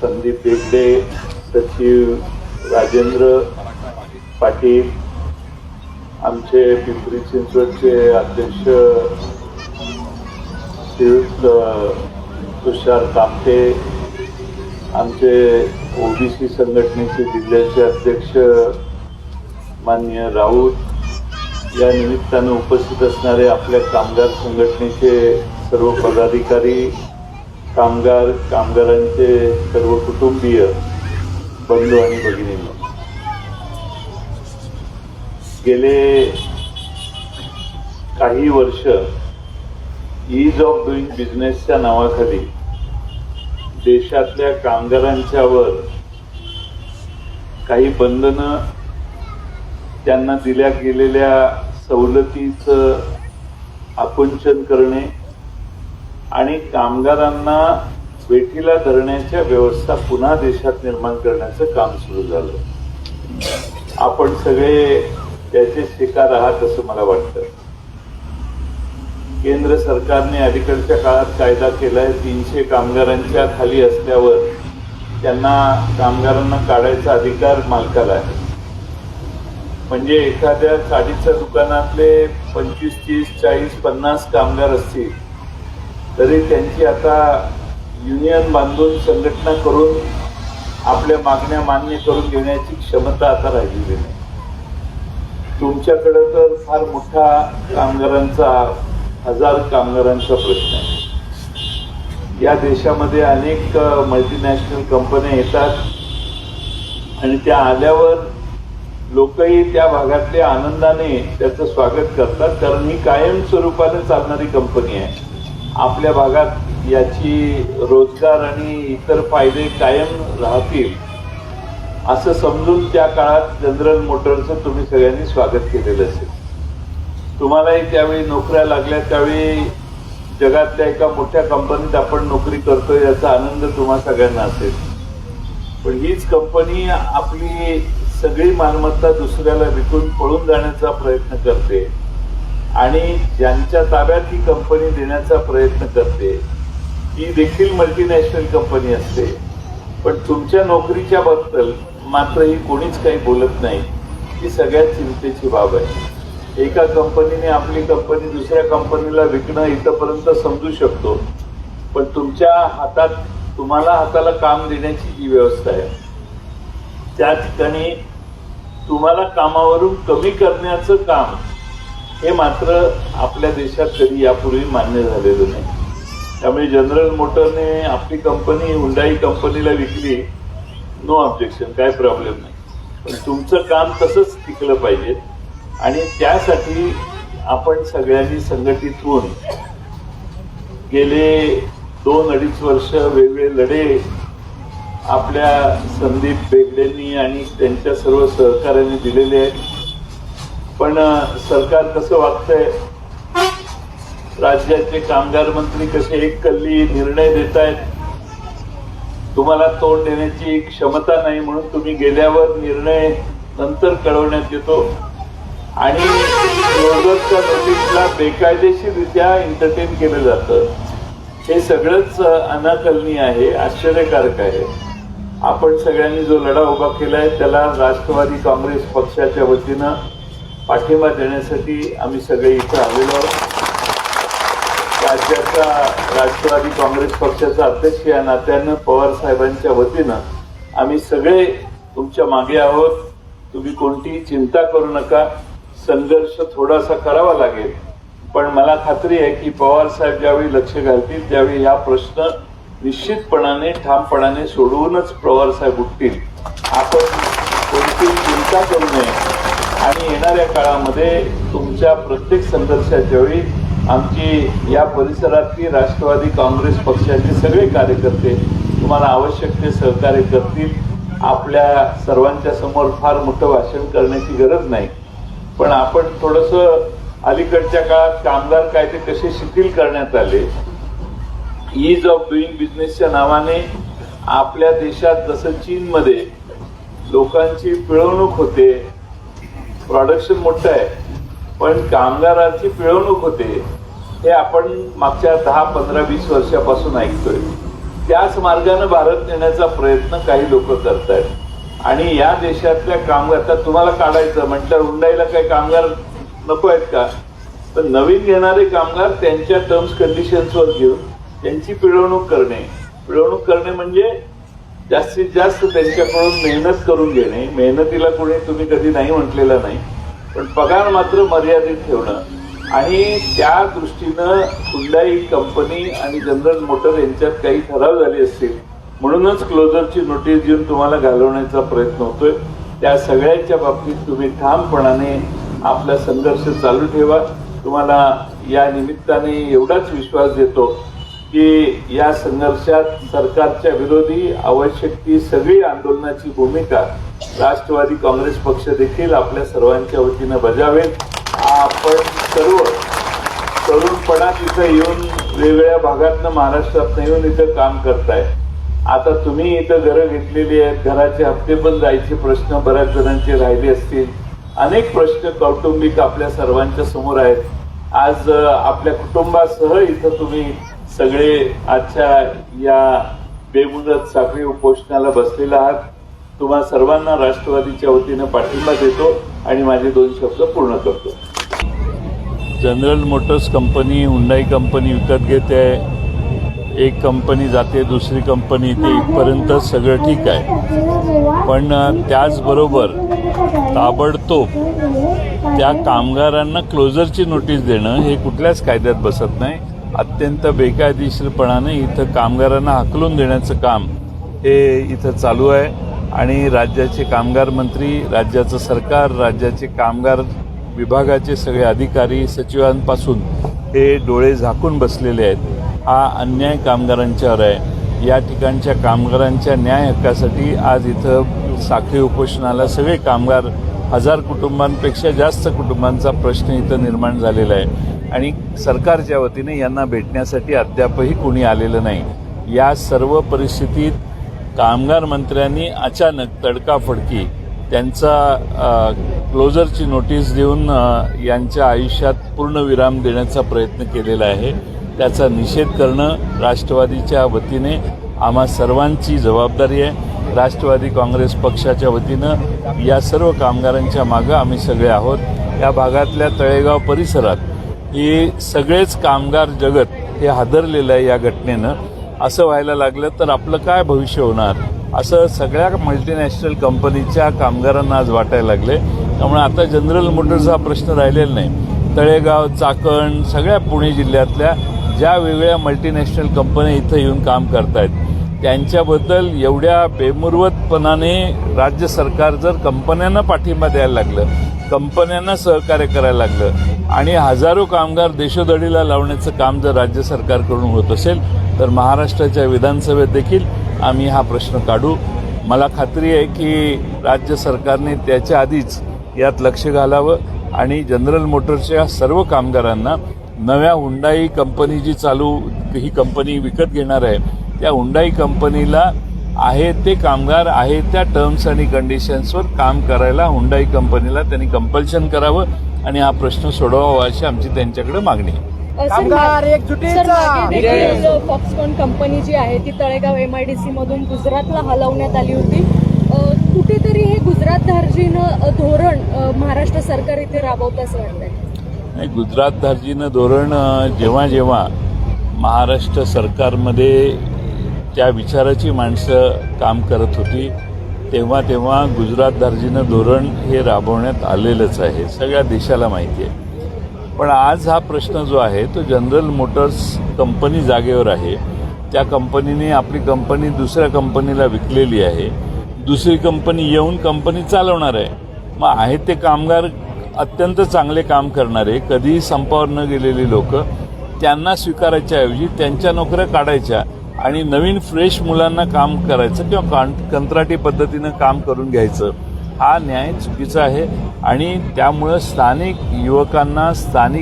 संदीप बेगडे, सचिव राजेंद्र पाटील, आमचे पिंपरी चिंचवडचे अध्यक्ष श्रीयुत तुषार कामटे, आमचे ओबीसी संघटनेचे जिल्ह्याचे अध्यक्ष माननीय राऊत, या निमित्तानं उपस्थित असणारे आपल्या कामगार संघटनेचे सर्व पदाधिकारी, कामगारांचे सर्व कुटुंबीय बंधू आणि भगिनींनो, गेले काही वर्ष ईज ऑफ डुईंग बिझनेसच्या नावाखाली देशातल्या कामगारांच्यावर काही बंधनं, त्यांना दिल्या गेलेल्या सवलतीचं आकुंचन करणे आणि कामगारांना वेठीला धरण्याच्या व्यवस्था पुन्हा देशात निर्माण करण्याचं काम सुरू झालं. आपण सगळे त्याचे शिकार आहात असं मला वाटतं. केंद्र सरकारने अलीकडच्या काळात कायदा केलाय, 300 कामगारांच्या खाली असल्यावर त्यांना कामगारांना काढायचा अधिकार मालकाला आहे. म्हणजे एखाद्या साडीच्या दुकानातले 25, 30, 40, 50 कामगार असतील तरी त्यांची आता युनियन बांधून संघटना करून आपल्या मागण्या मान्य करून घेण्याची क्षमता आता राहिलेली नाही. तुमच्याकडे तर फार मोठा कामगारांचा, 1000 कामगारांचा प्रश्न आहे. या देशामध्ये अनेक मल्टीनॅशनल कंपन्या येतात आणि त्या आल्यावर लोकही त्या भागातले आनंदाने त्याचं स्वागत करतात, कारण ही कायम स्वरूपाने चालणारी कंपनी आहे. आपल्या भागात याची रोजगार आणि इतर फायदे कायम राहतील असं समजून त्या काळात जनरल मोटरचं तुम्ही सगळ्यांनी स्वागत केलेलं असेल. तुम्हालाही त्यावेळी नोकऱ्या लागल्या, त्यावेळी जगातल्या एका मोठ्या कंपनीत आपण नोकरी करतोय याचा आनंद तुम्हा सगळ्यांना असेल. पण हीच कंपनी आपली सगळी मालमत्ता दुसऱ्याला विकून पळून जाण्याचा प्रयत्न करते आणि ज्यांच्या ताब्यात ही कंपनी देण्याचा प्रयत्न करते ती देखील मल्टीनॅशनल कंपनी असते. पण तुमच्या नोकरीच्या बद्दल मात्र ही कोणीच काही बोलत नाही. ही सगळ्यात चिंतेची बाब आहे. एका कंपनीने आपली कंपनी दुसऱ्या कंपनीला विकणं इथपर्यंत समजू शकतो, पण तुमच्या हातात, तुम्हाला हाताला काम देण्याची जी व्यवस्था आहे त्या ठिकाणी तुम्हाला कामावरून कमी करण्याचं काम हे मात्र आपल्या देशात कधी यापूर्वी मान्य झालेलं नाही. त्यामुळे जनरल मोटरने आपली कंपनी हुंडाई कंपनीला विकली, नो ऑब्जेक्शन, काय प्रॉब्लेम नाही. पण तुमचं काम तसंच टिकलं पाहिजे आणि त्यासाठी आपण सगळ्यांनी संघटित होऊन गेले 2-2.5 वर्ष वेगवेगळे लढे आपल्या संदीप बेगडेंनी आणि त्यांच्या सर्व सहकार्याने दिलेले आहेत. पण सरकार कसं वागतंय, राज्याचे कामगार मंत्री कसे एककल्ली निर्णय देत आहेत, तुम्हाला तोंड देण्याची क्षमता नाही म्हणून तुम्ही गेल्यावर निर्णय नंतर कळवण्यात येतो आणि रोजगारच्या नोटीसला बेकायदेशीररित्या एंटरटेन केलं जातं. हे सगळंच अनाकलनीय आहे, आश्चर्यकारक आहे. आपण सगळ्यांनी जो लढा उभा केलाय त्याला राष्ट्रवादी काँग्रेस पक्षाच्या वतीनं पाठिंबा देण्यासाठी आम्ही सगळे इथं आलेलो आहोत. राज्याचा राष्ट्रवादी काँग्रेस पक्षाचा अध्यक्ष या नात्यानं पवार साहेबांच्या वतीनं आम्ही सगळे तुमच्या मागे आहोत. तुम्ही कोणतीही चिंता करू नका. संघर्ष थोडासा करावा लागेल, पण मला खात्री आहे की पवार साहेब ज्यावेळी लक्ष घालतील त्यावेळी हा प्रश्न निश्चितपणाने ठामपणाने सोडवूनच पवार साहेब उठतील. आपण कोणतीही चिंता करू नये आणि येणाऱ्या काळामध्ये तुमच्या प्रत्येक संघर्षाच्या वेळी आमची या परिसरातली राष्ट्रवादी काँग्रेस पक्षाचे सगळे कार्यकर्ते तुम्हाला आवश्यक ते सहकार्य करतील. आपल्या सर्वांच्या समोर फार मोठं भाषण करण्याची गरज नाही, पण आपण थोडंसं अलीकडच्या काळात कामगार कायदे कसे शिथिल करण्यात आले, ईज ऑफ डुईंग बिझनेसच्या नावाने आपल्या देशात जसं चीनमध्ये लोकांची पिळवणूक होते, प्रोडक्शन मोठं आहे पण कामगारांची पिळवणूक होते, हे आपण मागच्या 10, 15, 20 वर्षापासून ऐकतोय. त्याच मार्गाने भारत नेण्याचा प्रयत्न काही लोक करतायत आणि या देशातल्या कामगार, आता तुम्हाला काढायचं म्हटलं हुंडाईला काही कामगार नको आहेत का? पण नवीन घेणारे कामगार त्यांच्या टर्म्स कंडिशन्सवर घेऊन त्यांची पिळवणूक करणे म्हणजे जास्तीत जास्त त्यांच्याकडून मेहनत करून घेणे. मेहनतीला कोणी तुम्ही कधी नाही म्हटलेलं नाही, पण पगार मात्र मर्यादित ठेवणं आणि त्या दृष्टीनं हुंडाई कंपनी आणि जनरल मोटर यांच्यात काही ठराव झाले असतील म्हणूनच क्लोजरची नोटीस देऊन तुम्हाला घालवण्याचा प्रयत्न होतोय. त्या सगळ्यांच्या बाबतीत तुम्ही ठामपणाने आपला संघर्ष चालू ठेवा. तुम्हाला या निमित्ताने एवढाच विश्वास देतो की या संघर्षात सरकारच्या विरोधी आवश्यक ती सगळी आंदोलनाची भूमिका राष्ट्रवादी काँग्रेस पक्ष देखील आपल्या सर्वांच्या वतीनं बजावेल. आपण सर्व तरुणपणात इथं येऊन वेगवेगळ्या भागातनं महाराष्ट्रातनं येऊन इथं काम करताय. आता तुम्ही इथं घरं घेतलेली आहेत, घराचे हप्ते पण जायचे प्रश्न बऱ्याच जणांचे राहिले असतील. अनेक प्रश्न कौटुंबिक आपल्या सर्वांच्या समोर आहेत. आज आपल्या कुटुंबासह इथं तुम्ही सगळे आजच्या या बेमुदत साखळी उपोषणाला बसलेला आहात. तुम्हा सर्वांना राष्ट्रवादीच्या वतीनं पाठिंबा देतो आणि माझे 2 शब्द पूर्ण करतो. General Motors company Hyundai company विकत घेते, एक कंपनी जाते दुसरी कंपनी येते, इथपर्यंत सगळं ठीक आहे. पण त्याचबरोबर ताबडतोब त्या कामगारांना क्लोजरची नोटीस देणं हे कुठल्याच कायद्यात बसत नाही. अत्यंत बेकायदेशीरपणाने इथं कामगारांना हाकलून देण्याचं काम हे इथं चालू आहे आणि राज्याचे कामगार मंत्री, राज्याचं सरकार, राज्याचे कामगार विभागाचे सगळे अधिकारी सचिवांपासून हे डोळे झाकून बसलेले आहेत. हा अन्याय कामगारांच्यावर आहे. या ठिकाणच्या कामगारांच्या न्याय हक्कासाठी आज इथं साखळी उपोषणाला सगळे कामगार, 1000 कुटुंबांपेक्षा जास्त कुटुंबांचा प्रश्न इथं निर्माण झालेला आहे आणि सरकारच्या वतीने यांना भेटण्यासाठी अद्यापही कोणी आलेलं नाही. या सर्व परिस्थितीत कामगार मंत्र्यांनी अचानक तडकाफडकी त्यांचा क्लोजरची नोटीस देऊन यांच्या आयुष्यात पूर्णविराम देण्याचा प्रयत्न केलेला आहे. त्याचा निषेध करणं राष्ट्रवादीच्या वतीने आम्हा सर्वांची जबाबदारी आहे. राष्ट्रवादी काँग्रेस पक्षाच्या वतीनं या सर्व कामगारांच्या मागं आम्ही सगळे आहोत. या भागातल्या तळेगाव परिसरात हे सगळेच कामगार जगत हे हादरलेलं आहे या घटनेनं. असं व्हायला लागलं तर आपलं काय भविष्य होणार असं सगळ्या मल्टीनॅशनल कंपनीच्या कामगारांना आज वाटायला लागले. त्यामुळे आता जनरल मोटर्सचा हा प्रश्न राहिलेला नाही. तळेगाव, चाकण, सगळ्या पुणे जिल्ह्यातल्या ज्या वेगवेगळ्या मल्टीनॅशनल कंपन्या इथं येऊन काम करतायत त्यांच्याबद्दल एवढ्या बेमुरवतपणाने राज्य सरकार जर कंपन्यांना पाठिंबा द्यायला लागलं, कंपन्यांना सहकार्य करायला लागलं आणि हजारो कामगार देशोधडीला लावण्याचं काम जर राज्य सरकारकडून होत असेल तर महाराष्ट्राच्या विधानसभेत देखील आम्ही हा प्रश्न काढू. मला खात्री आहे की राज्य सरकारने त्याच्या आधीच यात लक्ष घालावं आणि जनरल मोटर्सच्या सर्व कामगारांना नव्या हुंडाई कंपनी जी ही कंपनी विकत घेणार आहे त्या हुंडाई कंपनीला आहे ते कामगार आहे त्या टर्म्स आणि कंडिशन्सवर काम करायला हुंडाई कंपनीला त्यांनी कंपल्शन करावं आणि हा प्रश्न सोडवावा अशी आमची त्यांच्याकडे मागणी आहे. फॉक्सकॉन कंपनी जी आहे ती तळेगाव MIDC मधून गुजरातला हलवण्यात आली होती. कुठेतरी हे गुजरात धार्जिनं धोरण महाराष्ट्र सरकार इथे राबवतं असं वाटतंय. नाही, गुजरात धार्जिनं धोरण जेव्हा जेव्हा महाराष्ट्र सरकारमध्ये त्या विचाराची माणसं काम करत होती तेव्हा तेव्हा गुजरात धार्जिनं धोरण हे राबवण्यात आलेलंच आहे, सगळ्या देशाला माहिती आहे. पण आज हा प्रश्न जो आहे तो जनरल मोटर्स कंपनी जागेवर आहे. त्या कंपनीने आपली कंपनी दुसऱ्या कंपनीला विकलेली आहे. दुसरी कंपनी येऊन कंपनी चालवणार आहे. मग आहेत ते कामगार अत्यंत चांगले काम करणारे, कधीही संपावर न गेलेली लोक, त्यांना स्वीकारायच्या ऐवजी त्यांच्या नोकऱ्या काढायच्या आणि नवीन फ्रेश मुलांना काम करायचं किंवा कंत्राटी पद्धतीनं काम करून घ्यायचं, हा न्याय चुकीचा आहे. आणि त्यामुळं स्थानिक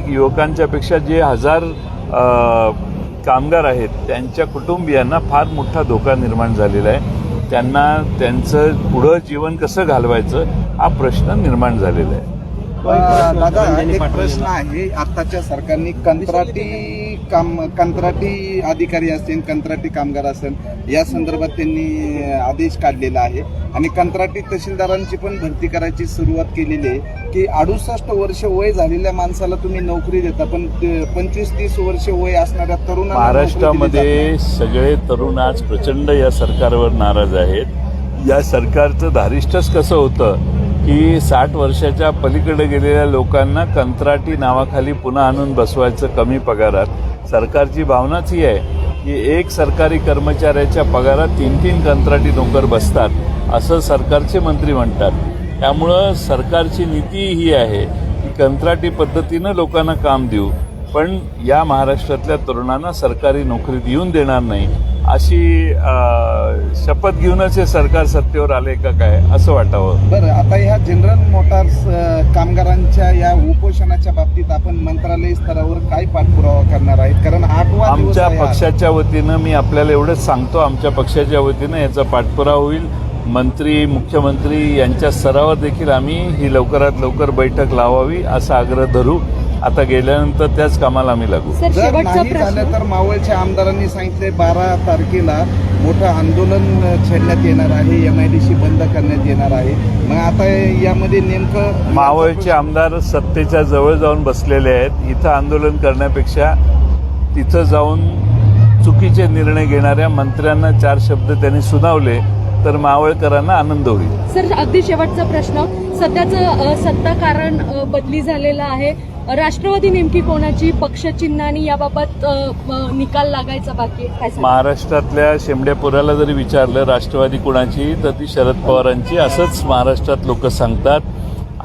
युवकांच्या पेक्षा जे 1000 कामगार आहेत त्यांच्या कुटुंबियांना फार मोठा धोका निर्माण झालेला आहे. त्यांना त्यांचं पुढं जीवन कसं घालवायचं हा प्रश्न निर्माण झालेला आहे. दादा, एक प्रश्न आहे, आताच्या सरकारने कंत्राटी कंत्राटी अधिकारी असतील, कंत्राटी कामगार असेल, या संदर्भात त्यांनी आदेश काढलेला आहे आणि कंत्राटी तहसीलदारांची पण भरती करायची सुरुवात केलेली आहे की 68 वर्ष वय झालेल्या माणसाला तुम्ही नोकरी देता, पण 25-30 वर्ष वय असणाऱ्या तरुणांना महाराष्ट्रामध्ये सगळे तरुण आज प्रचंड या सरकारवर नाराज आहेत. या सरकारचं धारिष्ठच कसं होतं की 60 वर्षाच्या पलीकडे गेलेल्या लोकांना कंत्राटी नावाखाली पुन्हा आणून बसवायचं कमी पगारात. सरकारची भावनाच ही आहे की एक सरकारी कर्मचाऱ्याच्या पगारात 3-3 कंत्राटी नोकर बसतात असं सरकारचे मंत्री म्हणतात. त्यामुळं सरकारची नीती ही आहे की कंत्राटी पद्धतीनं लोकांना काम देऊ, पण या महाराष्ट्रातल्या तरुणांना सरकारी नोकरी देऊन देणार नाही अशी शपथ घेऊनच हे सरकार सत्तेवर आले का काय असं वाटावं. बरं, आता ह्या जनरल मोटार्स कामगारांच्या या उपोषणाच्या बाबतीत आपण मंत्रालय स्तरावर काय पाठपुरावा करणार आहेत? कारण 8वा दिवस आमच्या आहे आज. पक्षाच्या वतीनं मी आपल्याला एवढंच सांगतो, आमच्या पक्षाच्या वतीनं याचा पाठपुरावा होईल. मंत्री, मुख्यमंत्री यांच्या स्तरावर देखील आम्ही ही लवकरात लवकर बैठक लावावी असा आग्रह धरू. आता गेल्यानंतर त्याच कामाला आम्ही लागू. सर, जर शेवटचा नाही प्रश्न. झालं तर मावळच्या आमदारांनी सांगितले 12 तारखेला मोठं आंदोलन छेडण्यात येणार आहे, MIDC बंद करण्यात येणार आहे. मग आता यामध्ये नेमकं मावळचे आमदार सत्तेच्या जवळ जाऊन बसलेले आहेत. इथं आंदोलन करण्यापेक्षा तिथं जाऊन चुकीचे निर्णय घेणाऱ्या मंत्र्यांना 4 शब्द त्यांनी सुनावले तर मावळकरांना आनंद होईल. सर, अगदी शेवटचा प्रश्न. सध्याचं सत्ता कारण बदली झालेला आहे. राष्ट्रवादी नेमकी कोणाची, पक्षचिन्ह आणि याबाबत निकाल लागायचा बाकी आहे? काय सांगाल? महाराष्ट्रातल्या शेंबड्यापुराला जरी विचारलं राष्ट्रवादी कुणाची तर ती शरद पवारांची असंच महाराष्ट्रात लोक सांगतात.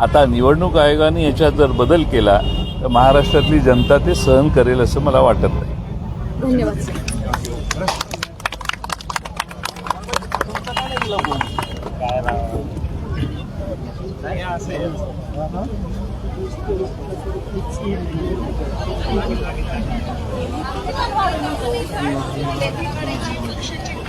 आता निवडणूक आयोगाने याच्यात जर बदल केला तर महाराष्ट्रातली जनता ते सहन करेल असं मला वाटत नाही. धन्यवाद सर. Thank you.